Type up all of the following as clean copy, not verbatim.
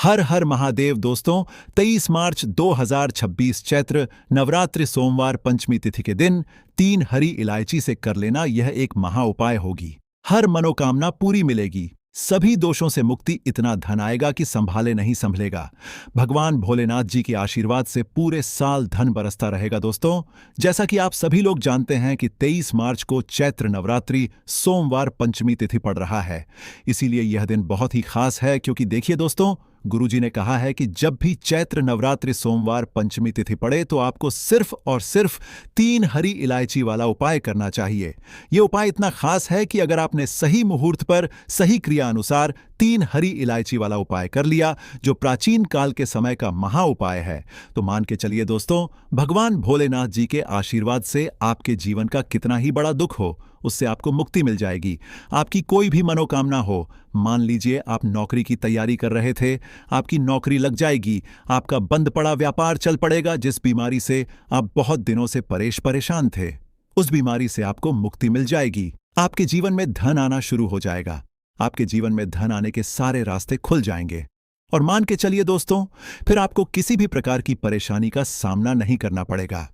हर हर महादेव दोस्तों। 23 मार्च 2026 चैत्र नवरात्रि सोमवार पंचमी तिथि के दिन 3 हरी इलायची से कर लेना यह एक महा उपाय होगी। हर मनोकामना पूरी मिलेगी, सभी दोषों से मुक्ति, इतना धन आएगा कि संभाले नहीं संभलेगा। भगवान भोलेनाथ जी के आशीर्वाद से पूरे साल धन बरसता रहेगा दोस्तों। जैसा कि आप सभी लोग जानते हैं कि 23 मार्च को चैत्र नवरात्रि सोमवार पंचमी तिथि पड़ रहा है, इसीलिए यह दिन बहुत ही खास है। क्योंकि देखिए दोस्तों, गुरुजी ने कहा है कि जब भी चैत्र नवरात्रि सोमवार पंचमी तिथि पड़े तो आपको सिर्फ और सिर्फ 3 हरी इलायची वाला उपाय करना चाहिए। यह उपाय इतना खास है कि अगर आपने सही मुहूर्त पर सही क्रिया अनुसार 3 हरी इलायची वाला उपाय कर लिया, जो प्राचीन काल के समय का महा उपाय है, तो मान के चलिए दोस्तों, भगवान भोलेनाथ जी के आशीर्वाद से आपके जीवन का कितना ही बड़ा दुख हो, उससे आपको मुक्ति मिल जाएगी। आपकी कोई भी मनोकामना हो, मान लीजिए आप नौकरी की तैयारी कर रहे थे, आपकी नौकरी लग जाएगी। आपका बंद पड़ा व्यापार चल पड़ेगा। जिस बीमारी से आप बहुत दिनों से परेशान थे, उस बीमारी से आपको मुक्ति मिल जाएगी। आपके जीवन में धन आना शुरू हो जाएगा। आपके जीवन में धन आने के सारे रास्ते खुल जाएंगे। और मान के चलिए दोस्तों, फिर आपको किसी भी प्रकार की परेशानी का सामना नहीं करना पड़ेगा।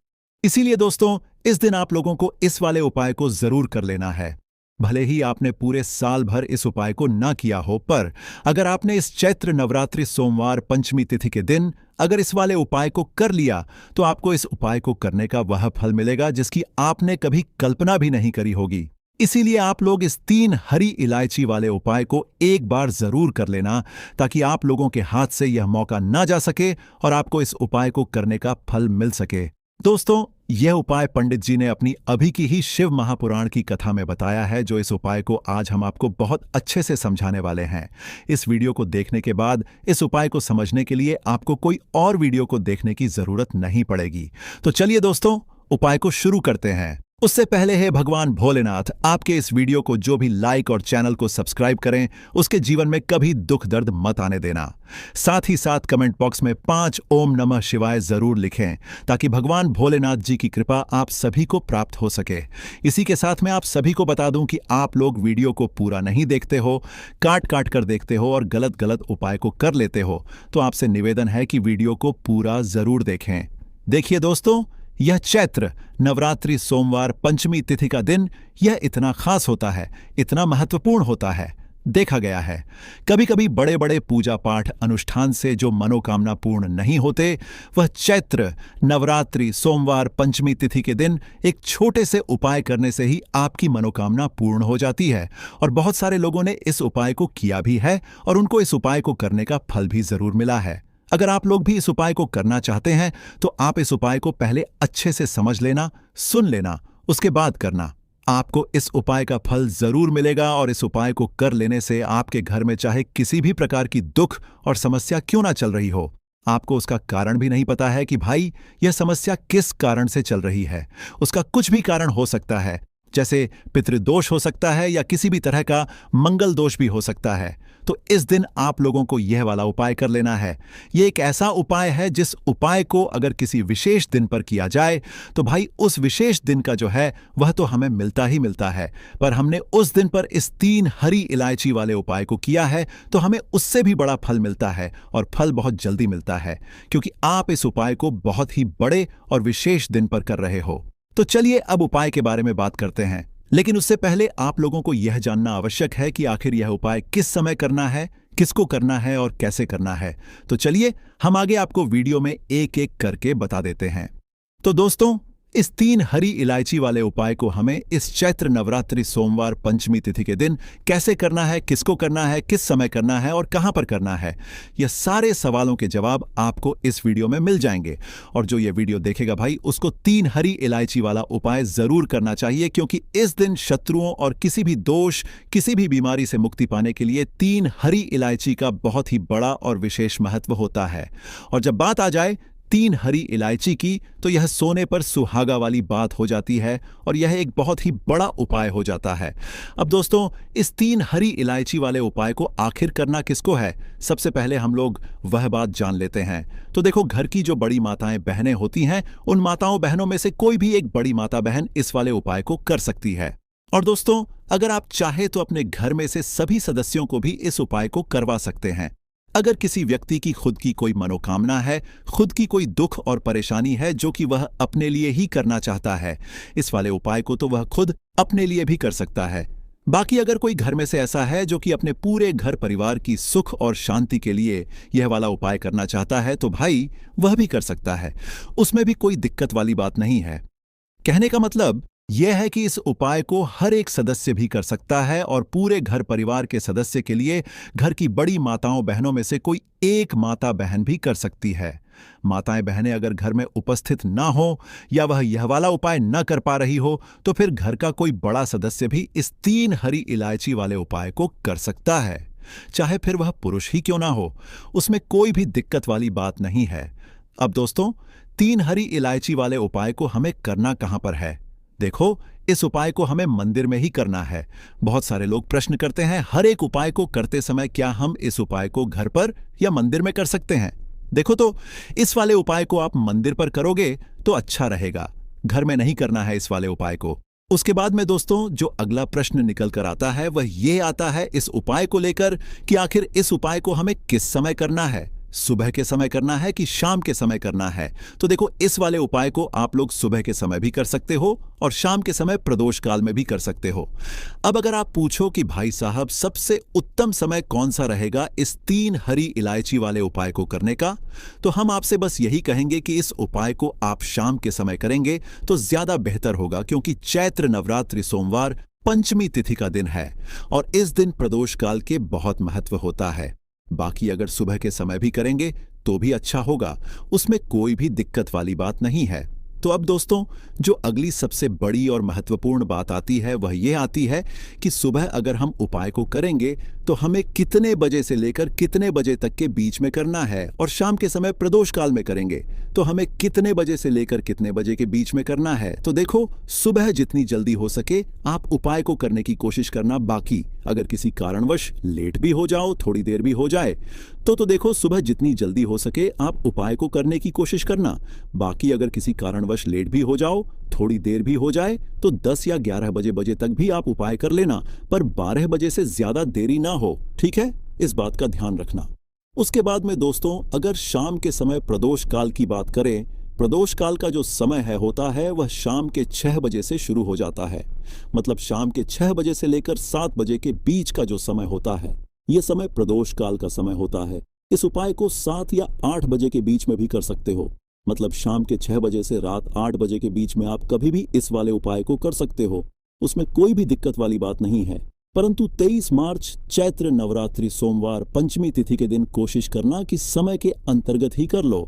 इसीलिए दोस्तों, इस दिन आप लोगों को इस वाले उपाय को जरूर कर लेना है। भले ही आपने पूरे साल भर इस उपाय को ना किया हो, पर अगर आपने इस चैत्र नवरात्रि सोमवार पंचमी तिथि के दिन अगर इस वाले उपाय को कर लिया, तो आपको इस उपाय को करने का वह फल मिलेगा जिसकी आपने कभी कल्पना भी नहीं करी होगी। इसीलिए आप लोग इस 3 हरी इलायची वाले उपाय को एक बार जरूर कर लेना, ताकि आप लोगों के हाथ से यह मौका ना जा सके और आपको इस उपाय को करने का फल मिल सके। दोस्तों, यह उपाय पंडित जी ने अपनी अभी की ही शिव महापुराण की कथा में बताया है, जो इस उपाय को आज हम आपको बहुत अच्छे से समझाने वाले हैं। इस वीडियो को देखने के बाद इस उपाय को समझने के लिए आपको कोई और वीडियो को देखने की जरूरत नहीं पड़ेगी। तो चलिए दोस्तों, उपाय को शुरू करते हैं। उससे पहले है भगवान भोलेनाथ आपके इस वीडियो को जो भी लाइक और चैनल को सब्सक्राइब करें, उसके जीवन में कभी दुख दर्द मत आने देना। साथ ही साथ कमेंट बॉक्स में 5 ओम नमः शिवाय जरूर लिखें, ताकि भगवान भोलेनाथ जी की कृपा आप सभी को प्राप्त हो सके। इसी के साथ मैं आप सभी को बता दूं कि आप लोग वीडियो को पूरा नहीं देखते हो, काट काट कर देखते हो और गलत गलत उपाय को कर लेते हो, तो आपसे निवेदन है कि वीडियो को पूरा जरूर देखें। देखिए दोस्तों, यह चैत्र नवरात्रि सोमवार पंचमी तिथि का दिन यह इतना खास होता है, इतना महत्वपूर्ण होता है। देखा गया है कभी कभी बड़े बड़े पूजा पाठ अनुष्ठान से जो मनोकामना पूर्ण नहीं होते, वह चैत्र नवरात्रि सोमवार पंचमी तिथि के दिन एक छोटे से उपाय करने से ही आपकी मनोकामना पूर्ण हो जाती है। और बहुत सारे लोगों ने इस उपाय को किया भी है और उनको इस उपाय को करने का फल भी जरूर मिला है। अगर आप लोग भी इस उपाय को करना चाहते हैं, तो आप इस उपाय को पहले अच्छे से समझ लेना, सुन लेना, उसके बाद करना। आपको इस उपाय का फल जरूर मिलेगा और इस उपाय को कर लेने से आपके घर में चाहे किसी भी प्रकार की दुख और समस्या क्यों ना चल रही हो, आपको उसका कारण भी नहीं पता है कि भाई यह समस्या किस कारण से चल रही है। उसका कुछ भी कारण हो सकता है, जैसे पितृदोष हो सकता है या किसी भी तरह का मंगल दोष भी हो सकता है। तो इस दिन आप लोगों को यह वाला उपाय कर लेना है। यह एक ऐसा उपाय है जिस उपाय को अगर किसी विशेष दिन पर किया जाए, तो भाई उस विशेष दिन का जो है वह तो हमें मिलता ही मिलता है। पर हमने उस दिन पर इस 3 हरी इलायची वाले उपाय को किया है, तो हमें उससे भी बड़ा फल मिलता है और फल बहुत जल्दी मिलता है, क्योंकि आप इस उपाय को बहुत ही बड़े और विशेष दिन पर कर रहे हो। तो चलिए अब उपाय के बारे में बात करते हैं। लेकिन उससे पहले आप लोगों को यह जानना आवश्यक है कि आखिर यह उपाय किस समय करना है, किसको करना है और कैसे करना है। तो चलिए हम आगे आपको वीडियो में एक एक करके बता देते हैं। तो दोस्तों, इस 3 हरी इलायची वाले उपाय को हमें इस चैत्र नवरात्रि सोमवार पंचमी तिथि के दिन कैसे करना है, किसको करना है, किस समय करना है और कहां पर करना है, यह सारे सवालों के जवाब आपको इस वीडियो में मिल जाएंगे। और जो यह वीडियो देखेगा भाई, उसको 3 हरी इलायची वाला उपाय जरूर करना चाहिए, क्योंकि इस दिन शत्रुओं और किसी भी दोष, किसी भी बीमारी से मुक्ति पाने के लिए 3 हरी इलायची का बहुत ही बड़ा और विशेष महत्व होता है। और जब बात आ जाए 3 हरी इलायची की, तो यह सोने पर सुहागा वाली बात हो जाती है और यह एक बहुत ही बड़ा उपाय हो जाता है। अब दोस्तों, इस 3 हरी इलायची वाले उपाय को आखिर करना किसको है, सबसे पहले हम लोग वह बात जान लेते हैं। तो देखो, घर की जो बड़ी माताएं बहनें होती हैं, उन माताओं बहनों में से कोई भी एक बड़ी माता बहन इस वाले उपाय को कर सकती है। और दोस्तों, अगर आप चाहे तो अपने घर में से सभी सदस्यों को भी इस उपाय को करवा सकते हैं। अगर किसी व्यक्ति की खुद की कोई मनोकामना है, खुद की कोई दुख और परेशानी है जो कि वह अपने लिए ही करना चाहता है, इस वाले उपाय को तो वह खुद अपने लिए भी कर सकता है। बाकी अगर कोई घर में से ऐसा है जो कि अपने पूरे घर परिवार की सुख और शांति के लिए यह वाला उपाय करना चाहता है, तो भाई वह भी कर सकता है। उसमें भी कोई दिक्कत वाली बात नहीं है। कहने का मतलब यह है कि इस उपाय को हर एक सदस्य भी कर सकता है और पूरे घर परिवार के सदस्य के लिए घर की बड़ी माताओं बहनों में से कोई एक माता बहन भी कर सकती है। माताएं बहनें अगर घर में उपस्थित ना हो या वह यह वाला उपाय न कर पा रही हो, तो फिर घर का कोई बड़ा सदस्य भी इस 3 हरी इलायची वाले उपाय को कर सकता है। चाहे फिर वह पुरुष ही क्यों ना हो, उसमें कोई भी दिक्कत वाली बात नहीं है। अब दोस्तों, 3 हरी इलायची वाले उपाय को हमें करना कहां पर है? देखो, इस उपाय को हमें मंदिर में ही करना है। बहुत सारे लोग प्रश्न करते हैं, हर एक उपाय को करते समय क्या हम इस उपाय को घर पर या मंदिर में कर सकते हैं? देखो तो, इस वाले उपाय को आप मंदिर पर करोगे तो अच्छा रहेगा। घर में नहीं करना है इस वाले उपाय को। उसके बाद में दोस्तों, जो अगला प्रश्न निकल कर आता है वह ये आता है इस उपाय को लेकर कि आखिर इस उपाय को हमें किस समय करना है? सुबह के समय करना है कि शाम के समय करना है? तो देखो, इस वाले उपाय को आप लोग सुबह के समय भी कर सकते हो और शाम के समय प्रदोष काल में भी कर सकते हो। अब अगर आप पूछो कि भाई साहब सबसे उत्तम समय कौन सा रहेगा इस 3 हरी इलायची वाले उपाय को करने का, तो हम आपसे बस यही कहेंगे कि इस उपाय को आप शाम के समय करेंगे तो ज्यादा बेहतर होगा, क्योंकि चैत्र नवरात्रि सोमवार पंचमी तिथि का दिन है और इस दिन प्रदोष काल के बहुत महत्व होता है। बाकी अगर सुबह के समय भी करेंगे तो भी अच्छा होगा, उसमें कोई भी दिक्कत वाली बात नहीं है। तो अब दोस्तों, जो अगली सबसे बड़ी और महत्वपूर्ण बात आती है वह यह आती है कि सुबह अगर हम उपाय को करेंगे तो हमें कितने बजे से लेकर कितने बजे तक के बीच में करना है, और शाम के समय प्रदोष काल में करेंगे तो हमें कितने बजे से लेकर कितने बजे के बीच में करना है। तो देखो, सुबह जितनी जल्दी हो सके आप उपाय को करने की कोशिश करना। बाकी अगर किसी कारणवश लेट भी हो जाओ, थोड़ी देर भी हो जाए, तो देखो, सुबह जितनी जल्दी हो सके आप उपाय को करने की कोशिश करना। बाकी अगर किसी कारणवश लेट भी हो जाओ, थोड़ी देर भी हो जाए, तो 10 या 11 बजे तक भी आप उपाय कर लेना, पर 12 बजे से ज्यादा देरी ना हो। ठीक है, इस बात का ध्यान रखना। उसके बाद में दोस्तों, अगर शाम के समय प्रदोष काल की बात करें, प्रदोष काल का जो समय होता है वह शाम के 6 बजे से शुरू हो जाता है। मतलब शाम के 6 बजे से लेकर 7 बजे के बीच का जो समय होता है, यह समय प्रदोष काल का समय होता है। इस उपाय को 7 या 8 बजे के बीच में भी कर सकते हो। मतलब शाम के 6 बजे से रात 8 बजे के बीच में आप कभी भी इस वाले उपाय को कर सकते हो, उसमें कोई भी दिक्कत वाली बात नहीं है। परंतु 23 मार्च चैत्र नवरात्रि सोमवार पंचमी तिथि के दिन कोशिश करना कि समय के अंतर्गत ही कर लो।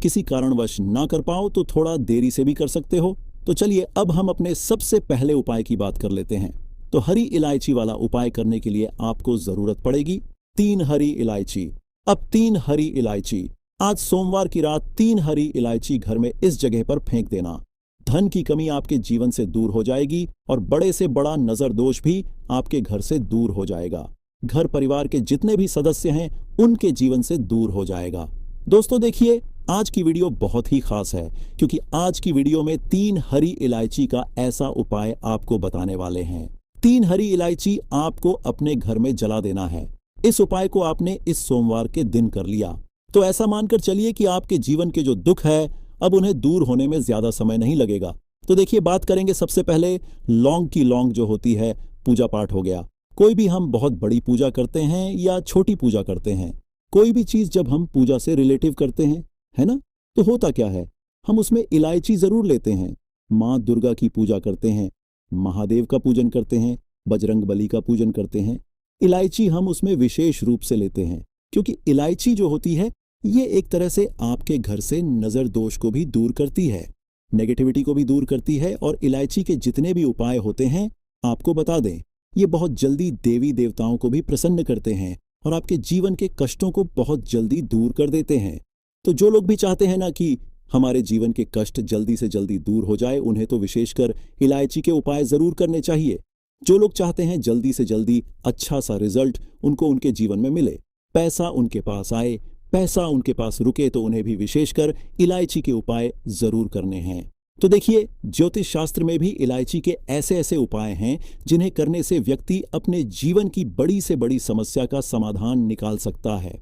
किसी कारणवश ना कर पाओ तो थोड़ा देरी से भी कर सकते हो। तो चलिए, अब हम अपने सबसे पहले उपाय की बात कर लेते हैं। तो हरी इलायची वाला उपाय करने के लिए आपको जरूरत पड़ेगी 3 हरी इलायची। अब 3 हरी इलायची, आज सोमवार की रात 3 हरी इलायची घर में इस जगह पर फेंक देना। धन की कमी आपके जीवन से दूर हो जाएगी और बड़े से बड़ा नजर दोष भी आपके घर से दूर हो जाएगा। घर परिवार के जितने भी सदस्य हैं उनके जीवन से दूर हो जाएगा। दोस्तों देखिए, आज की वीडियो बहुत ही खास है, क्योंकि आज की वीडियो में 3 हरी इलायची का ऐसा उपाय आपको बताने वाले हैं। 3 हरी इलायची आपको अपने घर में जला देना है। इस उपाय को आपने इस सोमवार के दिन कर लिया तो ऐसा मानकर चलिए कि आपके जीवन के जो दुख है अब उन्हें दूर होने में ज्यादा समय नहीं लगेगा। तो देखिए, बात करेंगे सबसे पहले लौंग की। लौंग जो होती है, पूजा पाठ हो गया। कोई भी हम बहुत बड़ी पूजा करते हैं या छोटी पूजा करते हैं, कोई भी चीज जब हम पूजा से रिलेटिव करते हैं, है ना, तो होता क्या है, हम उसमें इलायची जरूर लेते हैं। माँ दुर्गा की पूजा करते हैं, महादेव का पूजन करते हैं, बजरंग बली का पूजन करते हैं। इलायची हम उसमें विशेष रूप से लेते हैं, क्योंकि इलायची जो होती है ये एक तरह से आपके घर से नजर दोष को भी दूर करती है, नेगेटिविटी को भी दूर करती है। और इलायची के जितने भी उपाय होते हैं, आपको बता दें, ये बहुत जल्दी देवी देवताओं को भी प्रसन्न करते हैं और आपके जीवन के कष्टों को बहुत जल्दी दूर कर देते हैं। तो जो लोग भी चाहते हैं ना कि हमारे जीवन के कष्ट जल्दी से जल्दी दूर हो जाए, उन्हें तो विशेषकर इलायची के उपाय जरूर करने चाहिए। जो लोग चाहते हैं जल्दी से जल्दी अच्छा सा रिजल्ट उनको उनके जीवन में मिले, पैसा उनके पास आए, पैसा उनके पास रुके, तो उन्हें भी विशेषकर इलायची के उपाय जरूर करने हैं। तो देखिए, ज्योतिष शास्त्र में भी इलायची के ऐसे ऐसे उपाय हैं जिन्हें करने से व्यक्ति अपने जीवन की बड़ी से बड़ी समस्या का समाधान निकाल सकता है।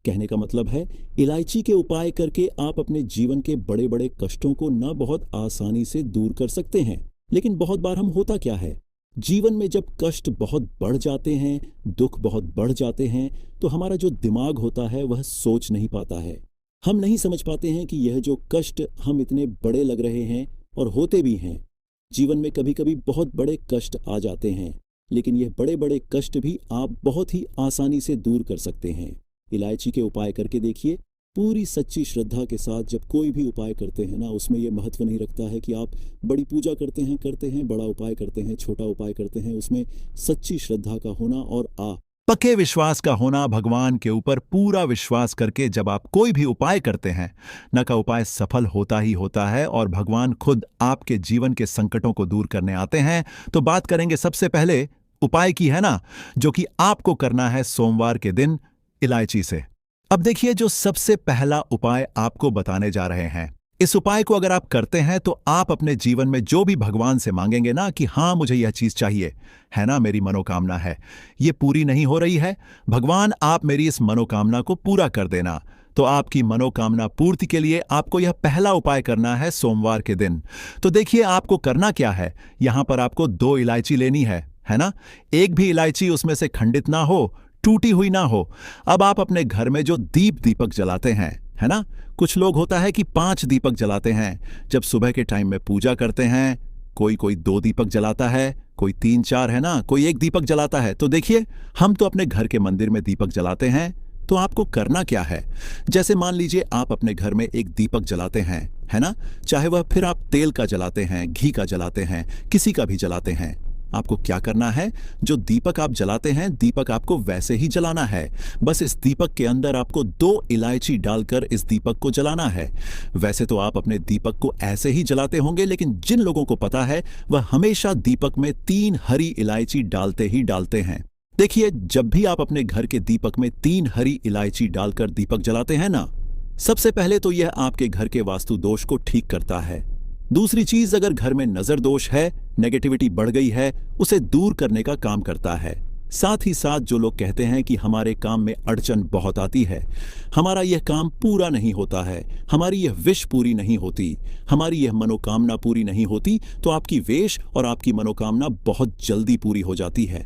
कहने का मतलब है, इलायची के उपाय करके आप अपने जीवन के बड़े बड़े कष्टों को न बहुत आसानी से दूर कर सकते हैं। लेकिन बहुत बार हम होता क्या है, जीवन में जब कष्ट बहुत बढ़ जाते हैं, दुख बहुत बढ़ जाते हैं, तो हमारा जो दिमाग होता है वह सोच नहीं पाता है। हम नहीं समझ पाते हैं कि यह जो कष्ट हम इतने बड़े लग रहे हैं, और होते भी हैं। जीवन में कभी कभी बहुत बड़े कष्ट आ जाते हैं, लेकिन यह बड़े बड़े कष्ट भी आप बहुत ही आसानी से दूर कर सकते हैं। इलायची के उपाय करके देखिए। पूरी सच्ची श्रद्धा के साथ जब कोई भी उपाय करते हैं ना, उसमें यह महत्व नहीं रखता है कि आप बड़ी पूजा करते हैं, बड़ा उपाय करते हैं, छोटा उपाय करते हैं। उसमें सच्ची श्रद्धा का होना और पक्के विश्वास का होना, भगवान के ऊपर पूरा विश्वास करके जब आप कोई भी उपाय करते हैं, न का उपाय सफल होता ही होता है और भगवान खुद आपके जीवन के संकटों को दूर करने आते हैं। तो बात करेंगे सबसे पहले उपाय की, है ना, जो कि आपको करना है सोमवार के दिन इलायची से। अब देखिए, जो सबसे पहला उपाय आपको बताने जा रहे हैं, इस उपाय को अगर आप करते हैं तो आप अपने जीवन में जो भी भगवान से मांगेंगे ना कि हाँ मुझे यह चीज चाहिए, है ना, मेरी मनोकामना है, ये पूरी नहीं हो रही है, भगवान आप मेरी इस मनोकामना को पूरा कर देना। तो आपकी मनोकामना पूर्ति के लिए आपको यह पहला उपाय करना है सोमवार के दिन। तो देखिए आपको करना क्या है। यहां पर आपको 2 इलायची लेनी है ना। एक भी इलायची उसमें से खंडित ना हो, टूटी हुई ना हो। अब आप अपने घर में जो दीपक जलाते हैं, है ना, कुछ लोग होता है कि 5 दीपक जलाते हैं। जब सुबह के टाइम में पूजा करते हैं, कोई 2 दीपक जलाता है, कोई 3-4, है ना, कोई 1 दीपक जलाता है। तो देखिए, हम तो अपने घर के मंदिर में दीपक जलाते हैं। तो आपको करना क्या है, जैसे मान लीजिए आप अपने घर में एक दीपक जलाते हैं, है ना, चाहे वह फिर आप तेल का जलाते हैं, घी का जलाते हैं, किसी का भी जलाते हैं। आपको क्या करना है, जो दीपक आप जलाते हैं, दीपक आपको वैसे ही जलाना है। बस इस दीपक के अंदर आपको 2 इलायची डालकर इस दीपक को जलाना है। वैसे तो आप अपने दीपक को ऐसे ही जलाते होंगे, लेकिन जिन लोगों को पता है वह हमेशा दीपक में 3 हरी इलायची डालते ही डालते हैं। देखिए, जब भी आप अपने घर के दीपक में 3 हरी इलायची डालकर दीपक जलाते हैं ना, सबसे पहले तो यह आपके घर के वास्तु दोष को ठीक करता है। दूसरी चीज, अगर घर में नजर दोष है, नेगेटिविटी बढ़ गई है, उसे दूर करने का काम करता है। साथ ही साथ जो लोग कहते हैं कि हमारे काम में अड़चन बहुत आती है, हमारा यह काम पूरा नहीं होता है, हमारी यह विश पूरी नहीं होती, हमारी यह मनोकामना पूरी नहीं होती, तो आपकी विश और आपकी मनोकामना बहुत जल्दी पूरी हो जाती है।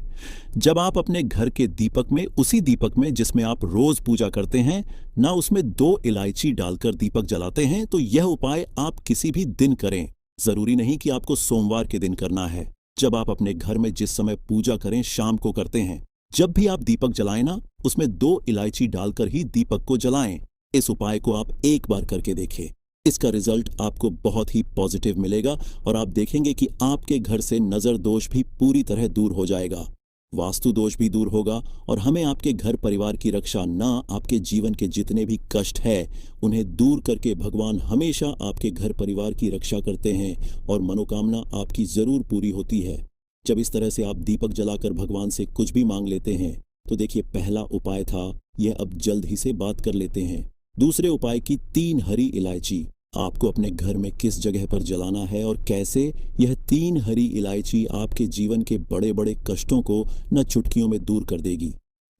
जब आप अपने घर के दीपक में, उसी दीपक में जिसमें आप रोज पूजा करते हैं ना, उसमें 2 इलायची डालकर दीपक जलाते हैं, तो यह उपाय आप किसी भी दिन करें। जरूरी नहीं कि आपको सोमवार के दिन करना है। जब आप अपने घर में जिस समय पूजा करें, शाम को करते हैं, जब भी आप दीपक जलाएं ना, उसमें 2 इलायची डालकर ही दीपक को जलाएं। इस उपाय को आप एक बार करके देखें। इसका रिजल्ट आपको बहुत ही पॉजिटिव मिलेगा और आप देखेंगे कि आपके घर से नजर दोष भी पूरी तरह दूर हो जाएगा, वास्तु दोष भी दूर होगा और हमें आपके घर परिवार की रक्षा ना, आपके जीवन के जितने भी कष्ट है उन्हें दूर करके भगवान हमेशा आपके घर परिवार की रक्षा करते हैं और मनोकामना आपकी जरूर पूरी होती है। जब इस तरह से आप दीपक जलाकर भगवान से कुछ भी मांग लेते हैं, तो देखिए, पहला उपाय था यह, अब जल्द ही से बात कर लेते हैं दूसरे उपाय की। 3 हरी इलायची आपको अपने घर में किस जगह पर जलाना है और कैसे। यह 3 हरी इलायची आपके जीवन के बड़े बड़े कष्टों को न चुटकियों में दूर कर देगी।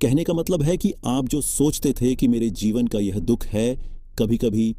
कहने का मतलब है कि आप जो सोचते थे कि मेरे जीवन का यह दुख है, कभी कभी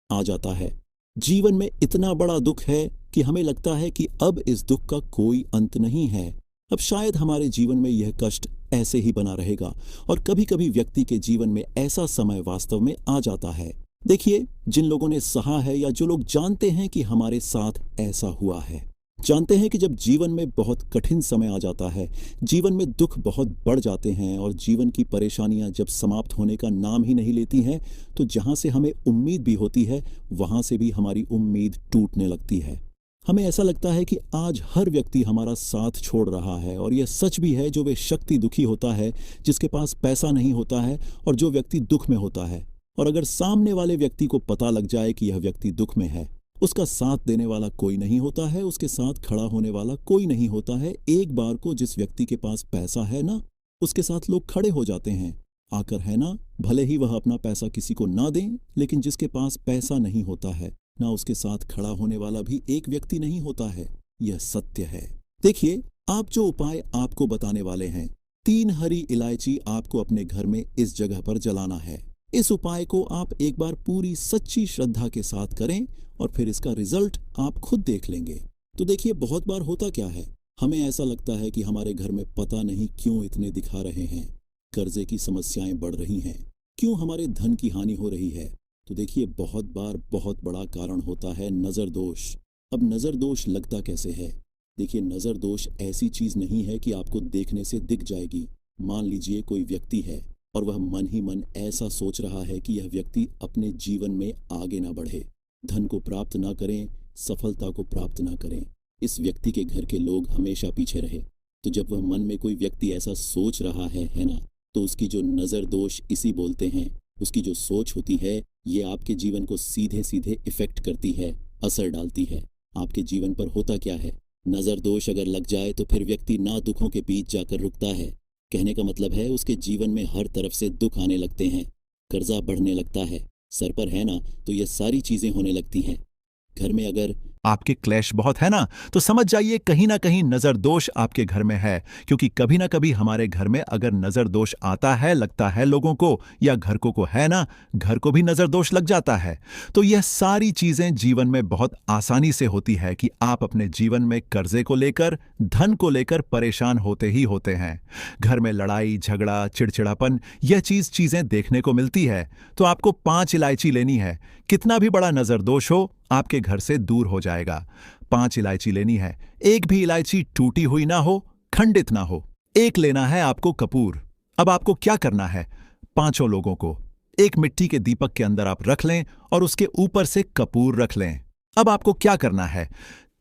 आ जाता है। जीवन में इतना बड़ा दुख है कि हमें लगता है कि अब इस दुख का कोई अंत नहीं है, अब शायद हमारे जीवन में यह कष्ट ऐसे ही बना रहेगा। और कभी कभी व्यक्ति के जीवन में ऐसा समय वास्तव में आ जाता है। देखिए, जिन लोगों ने सहा है या जो लोग जानते हैं कि हमारे साथ ऐसा हुआ है, जानते हैं कि जब जीवन में बहुत कठिन समय आ जाता है, जीवन में दुख बहुत बढ़ जाते हैं और जीवन की परेशानियां जब समाप्त होने का नाम ही नहीं लेती हैं, तो जहां से हमें उम्मीद भी होती है, वहां से भी हमारी उम्मीद टूटने लगती है। हमें ऐसा लगता है कि आज हर व्यक्ति हमारा साथ छोड़ रहा है। और यह सच भी है, जो वे शक्ति दुखी होता है, जिसके पास पैसा नहीं होता है और जो व्यक्ति दुख में होता है, और अगर सामने वाले व्यक्ति को पता लग जाए कि यह व्यक्ति दुख में है, उसका साथ देने वाला कोई नहीं होता है, उसके साथ खड़ा होने वाला कोई नहीं होता है। एक बार को जिस व्यक्ति के पास पैसा है ना, उसके साथ लोग खड़े हो जाते हैं आकर, है ना, भले ही वह अपना पैसा किसी को ना दें, लेकिन जिसके पास पैसा नहीं होता है ना, उसके साथ खड़ा होने वाला भी एक व्यक्ति नहीं होता है। यह सत्य है। देखिए, आप जो उपाय आपको बताने वाले हैं, 3 हरी इलायची आपको अपने घर में इस जगह पर जलाना है। इस उपाय को आप एक बार पूरी सच्ची श्रद्धा के साथ करें और फिर इसका रिजल्ट आप खुद देख लेंगे। तो देखिए, बहुत बार होता क्या है, हमें ऐसा लगता है कि हमारे घर में पता नहीं क्यों इतने दिखा रहे हैं, कर्जे की समस्याएं बढ़ रही हैं, क्यों हमारे धन की हानि हो रही है। तो देखिए, बहुत बार बहुत बड़ा कारण होता है नज़र दोष। अब नज़र दोष लगता कैसे है? देखिए, नज़र दोष ऐसी चीज़ नहीं है कि आपको देखने से दिख जाएगी। मान लीजिए कोई व्यक्ति है और वह मन ही मन ऐसा सोच रहा है कि यह व्यक्ति अपने जीवन में आगे ना बढ़े, धन को प्राप्त ना करें, सफलता को प्राप्त ना करें, इस व्यक्ति के घर के लोग हमेशा पीछे रहे। तो जब वह मन में कोई व्यक्ति ऐसा सोच रहा है ना, तो उसकी जो नज़र दोष इसी बोलते हैं, उसकी जो सोच होती है, ये आपके जीवन को सीधे सीधे इफेक्ट करती है, असर डालती है। आपके जीवन पर होता क्या है, नज़र दोष अगर लग जाए तो फिर व्यक्ति ना दुखों के बीच जाकर रुकता है। कहने का मतलब है, उसके जीवन में हर तरफ से दुख आने लगते हैं, कर्जा बढ़ने लगता है, सर पर है ना तो ये सारी चीजें होने लगती हैं। घर में अगर आपके क्लैश बहुत है ना, तो समझ जाइए कहीं ना कहीं नजर दोष आपके घर में है। क्योंकि कभी ना कभी हमारे घर में अगर नजर दोष आता है, लगता है लोगों को या घर को है ना, घर को भी नजर दोष लग जाता है। तो यह सारी चीजें जीवन में बहुत आसानी से होती है कि आप अपने जीवन में कर्जे को लेकर, धन को लेकर परेशान होते ही होते हैं। घर में लड़ाई झगड़ा, चिड़चिड़ापन, यह चीजें देखने को मिलती है। तो आपको 5 इलायची लेनी है। कितना भी बड़ा नजर दोष हो, आपके घर से दूर हो जाएगा। 5 इलायची लेनी है। एक भी इलायची टूटी हुई ना हो, खंडित ना हो। एक लेना है आपको कपूर। अब आपको क्या करना है, 5 लोगों को एक मिट्टी के दीपक के अंदर आप रख लें और उसके ऊपर से कपूर रख लें। अब आपको क्या करना है,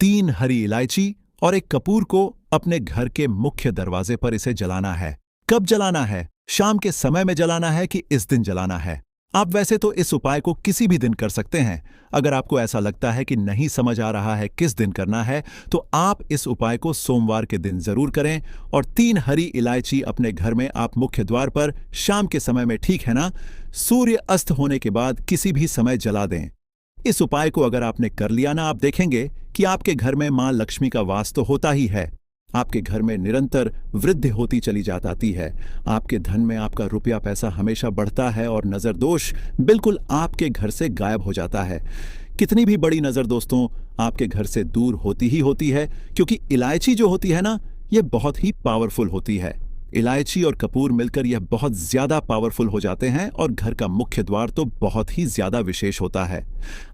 3 हरी इलायची और एक कपूर को अपने घर के मुख्य दरवाजे पर इसे जलाना है। कब जलाना है, शाम के समय में जलाना है कि इस दिन जलाना है? आप वैसे तो इस उपाय को किसी भी दिन कर सकते हैं। अगर आपको ऐसा लगता है कि नहीं समझ आ रहा है किस दिन करना है, तो आप इस उपाय को सोमवार के दिन जरूर करें और 3 हरी इलायची अपने घर में आप मुख्य द्वार पर शाम के समय में, ठीक है ना, सूर्य अस्त होने के बाद किसी भी समय जला दें। इस उपाय को अगर आपने कर लिया ना, आप देखेंगे कि आपके घर में मां लक्ष्मी का वास तो होता ही है। आपके घर में निरंतर वृद्धि होती चली जाती है। आपके धन में आपका रुपया पैसा हमेशा बढ़ता है और नजर दोष बिल्कुल आपके घर से गायब हो जाता है। कितनी भी बड़ी नजर दोस्तों आपके घर से दूर होती ही होती है, क्योंकि इलायची जो होती है ना, ये बहुत ही पावरफुल होती है। इलायची और कपूर मिलकर यह बहुत ज्यादा पावरफुल हो जाते हैं और घर का मुख्य द्वार तो बहुत ही ज्यादा विशेष होता है।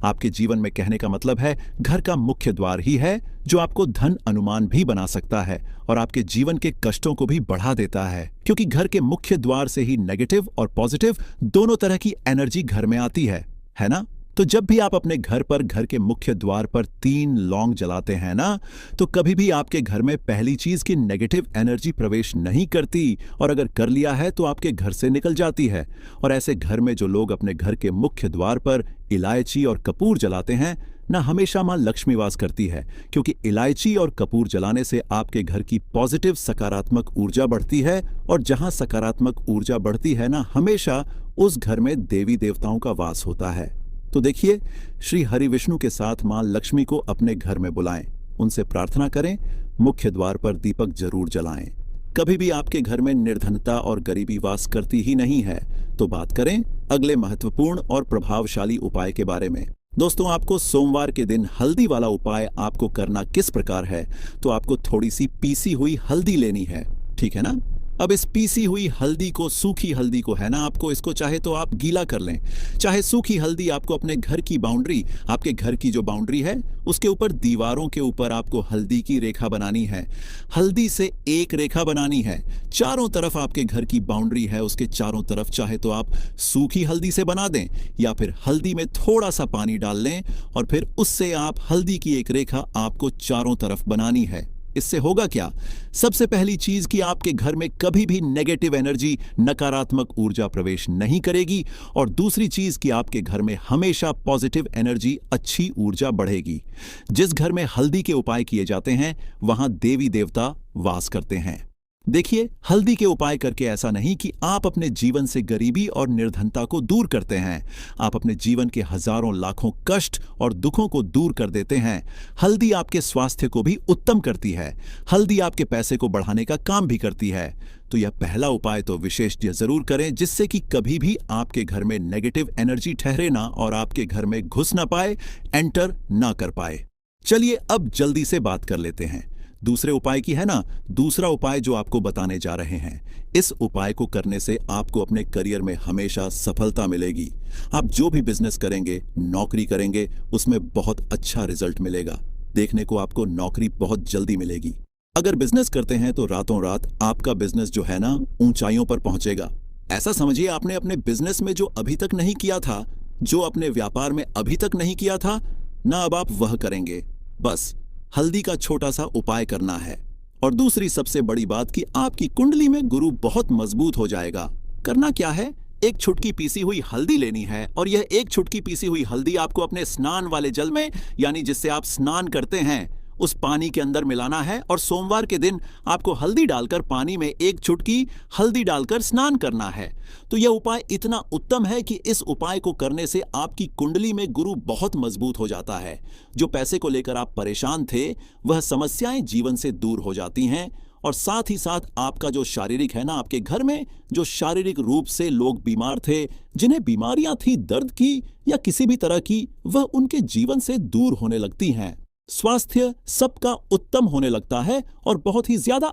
आपके जीवन में कहने का मतलब है, घर का मुख्य द्वार ही है जो आपको धन अनुमान भी बना सकता है और आपके जीवन के कष्टों को भी बढ़ा देता है। क्योंकि घर के मुख्य द्वार से ही नेगेटिव और पॉजिटिव दोनों तरह की एनर्जी घर में आती है ना? तो जब भी आप अपने घर पर घर के मुख्य द्वार पर 3 लौंग जलाते हैं ना, तो कभी भी आपके घर में पहली चीज की नेगेटिव एनर्जी प्रवेश नहीं करती, और अगर कर लिया है तो आपके घर से निकल जाती है। और ऐसे घर में जो लोग अपने घर के मुख्य द्वार पर इलायची और कपूर जलाते हैं ना, हमेशा मां लक्ष्मी वास करती है। क्योंकि इलायची और कपूर जलाने से आपके घर की पॉजिटिव सकारात्मक ऊर्जा बढ़ती है, और जहां सकारात्मक ऊर्जा बढ़ती है ना, हमेशा उस घर में देवी देवताओं का वास होता है। तो देखिए, श्री हरि विष्णु के साथ मां लक्ष्मी को अपने घर में बुलाएं, उनसे प्रार्थना करें, मुख्य द्वार पर दीपक जरूर जलाएं। कभी भी आपके घर में निर्धनता और गरीबी वास करती ही नहीं है। तो बात करें अगले महत्वपूर्ण और प्रभावशाली उपाय के बारे में। दोस्तों, आपको सोमवार के दिन हल्दी वाला उपाय आपको करना किस प्रकार है, तो आपको थोड़ी सी पीसी हुई हल्दी लेनी है, ठीक है ना? अब इस पीसी हुई हल्दी को, सूखी हल्दी को है ना, आपको इसको चाहे तो आप गीला कर लें, चाहे सूखी हल्दी आपको अपने घर की बाउंड्री, आपके घर की जो बाउंड्री है उसके ऊपर दीवारों के ऊपर आपको हल्दी की रेखा बनानी है। हल्दी से एक रेखा बनानी है, चारों तरफ आपके घर की बाउंड्री है उसके चारों तरफ, चाहे तो आप सूखी हल्दी से बना दें या फिर हल्दी में थोड़ा सा पानी डाल लें और फिर उससे आप हल्दी की एक रेखा आपको चारों तरफ बनानी है। इससे होगा क्या? सबसे पहली चीज कि आपके घर में कभी भी नेगेटिव एनर्जी, नकारात्मक ऊर्जा प्रवेश नहीं करेगी, और दूसरी चीज कि आपके घर में हमेशा पॉजिटिव एनर्जी, अच्छी ऊर्जा बढ़ेगी। जिस घर में हल्दी के उपाय किए जाते हैं वहां देवी देवता वास करते हैं। देखिए, हल्दी के उपाय करके ऐसा नहीं कि आप अपने जीवन से गरीबी और निर्धनता को दूर करते हैं। आप अपने जीवन के हजारों लाखों कष्ट और दुखों को दूर कर देते हैं। हल्दी आपके स्वास्थ्य को भी उत्तम करती है। हल्दी आपके पैसे को बढ़ाने का काम भी करती है। तो यह पहला उपाय तो विशेष जरूर करें, जिससे कि कभी भी आपके घर में नेगेटिव एनर्जी ठहरे ना और आपके घर में घुस ना पाए, एंटर ना कर पाए। चलिए अब जल्दी से बात कर लेते हैं दूसरे उपाय की, है ना। दूसरा उपाय जो आपको बताने जा रहे हैं, इस उपाय को करने से आपको अपने करियर में हमेशा सफलता मिलेगी। आप जो भी बिजनेस करेंगे, नौकरी करेंगे, उसमें बहुत अच्छा रिजल्ट मिलेगा। देखने को आपको नौकरी बहुत जल्दी मिलेगी। अगर बिजनेस करते हैं तो रातों रात आपका बिजनेस जो है ना, ऊंचाइयों पर पहुंचेगा। ऐसा समझिए, आपने अपने बिजनेस में जो अभी तक नहीं किया था, जो अपने व्यापार में अभी तक नहीं किया था ना, अब आप वह करेंगे। बस हल्दी का छोटा सा उपाय करना है। और दूसरी सबसे बड़ी बात कि आपकी कुंडली में गुरु बहुत मजबूत हो जाएगा। करना क्या है, एक चुटकी पीसी हुई हल्दी लेनी है और यह एक चुटकी पीसी हुई हल्दी आपको अपने स्नान वाले जल में, यानी जिससे आप स्नान करते हैं, उस पानी के अंदर मिलाना है। और सोमवार के दिन आपको हल्दी डालकर पानी में एक चुटकी हल्दी डालकर स्नान करना है। तो यह उपाय इतना उत्तम है कि इस उपाय को करने से आपकी कुंडली में गुरु बहुत मजबूत हो जाता है। जो पैसे को लेकर आप परेशान थे, वह समस्याएं जीवन से दूर हो जाती हैं। और साथ ही साथ आपका जो शारीरिक है ना, आपके घर में जो शारीरिक रूप से लोग बीमार थे, जिन्हें बीमारियां थी दर्द की या किसी भी तरह की, वह उनके जीवन से दूर होने लगती हैं। स्वास्थ्य सबका उत्तम होने लगता है और बहुत ही ज्यादा